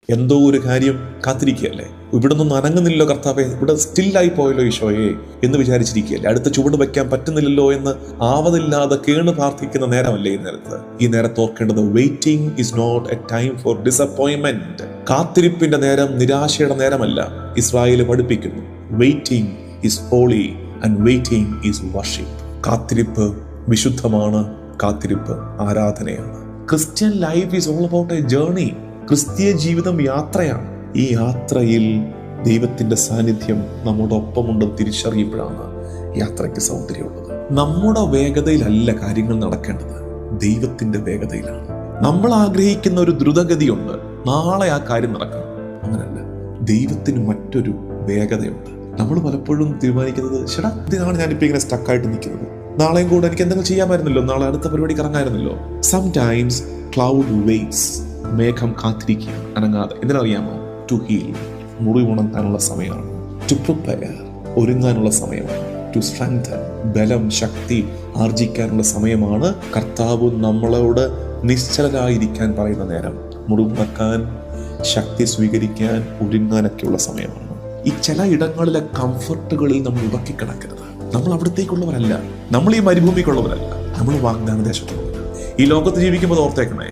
എന്തോ ഒരു കാര്യം കാത്തിരിക്കുകയല്ലേ. ഇവിടെ നിന്നും അനങ്ങുന്നില്ലല്ലോ കർത്താവെ, ഇവിടെ സ്റ്റില്ലായി പോയല്ലോ ഈശോയെ എന്ന് വിചാരിച്ചിരിക്കുകയല്ലേ. അടുത്ത ചുവട് വയ്ക്കാൻ പറ്റുന്നില്ലല്ലോ എന്ന് ആവതില്ലാതെ കേണ് പ്രാർത്ഥിക്കുന്ന നേരമല്ലേ ഈ നേരത്ത്. ഈ നേരത്ത് ഓർക്കേണ്ടത് waiting is not a time for disappointment. കാത്തിരിപ്പിന്റെ നേരം നിരാശയുടെ നേരമല്ല. ഇസ്രായേൽ പഠിപ്പിക്കുന്നു, waiting is holy and waiting is worship. കാത്തിരിപ്പ് വിശുദ്ധമാണ്, കാത്തിരിപ്പ് ആരാധനയാണ്. Christian life is all about a journey. ക്രിസ്തീയ ജീവിതം യാത്രയാണ്. ഈ യാത്രയിൽ ദൈവത്തിന്റെ സാന്നിധ്യം നമ്മോടൊപ്പമുണ്ടെന്ന് തിരിച്ചറിയുമ്പോഴാണ് യാത്രയ്ക്ക് സൗന്ദര്യമുള്ളത്. നമ്മുടെ വേഗതയിലല്ല കാര്യങ്ങൾ നടക്കേണ്ടത്, ദൈവത്തിന്റെ വേഗതയിലാണ്. നമ്മൾ ആഗ്രഹിക്കുന്ന ഒരു ദ്രുതഗതിയുണ്ട്, നാളെ ആ കാര്യം നടക്കണം. അങ്ങനല്ല, ദൈവത്തിന് മറ്റൊരു വേഗതയുണ്ട്. നമ്മൾ പലപ്പോഴും തീരുമാനിക്കുന്നത്, ചേട്ടാ ഇതാണ് ഞാനിപ്പോ ഇങ്ങനെ സ്റ്റക്കായിട്ട് നിൽക്കുന്നത്, നാളെയും കൂടെ എനിക്ക് എന്തെങ്കിലും ചെയ്യാമായിരുന്നല്ലോ, നാളെ അടുത്ത പരിപാടി ഇറങ്ങായിരുന്നല്ലോ. Sometimes cloud weights. മേഘം കാത്തിരിക്കുക അനങ്ങാതെ. എന്തിനറിയാമോ? ടു ഹീൽ, മുറിവുണങ്ങാനുള്ള സമയമാണ്. ടു പ്രിപ്പയർ, ഒരുങ്ങാനുള്ള സമയമാണ്. ടു സ്ട്രെങ്തൻ, ബലം ശക്തി ആർജിക്കാനുള്ള സമയമാണ്. കർത്താവ് നമ്മളോട് നിശ്ചലരായിരിക്കാൻ പറയുന്ന നേരം, മുറിവുണക്കാൻ, ശക്തി സ്വീകരിക്കാൻ, ഒരുങ്ങാനൊക്കെയുള്ള സമയമാണ്. ഈ ചില ഇടങ്ങളിലെ കംഫർട്ടുകളിൽ നമ്മൾ ഉടക്കിക്കിടക്കരുത്. നമ്മൾ അവിടത്തേക്കുള്ളവരല്ല, നമ്മൾ ഈ മരുഭൂമിക്കുള്ളവരല്ല, നമ്മൾ വാഗ്ദാന ദേശത്തുള്ളവരാണ്. ഈ ലോകത്ത് ജീവിക്കുമ്പോൾ ഓർത്തേക്കണേ,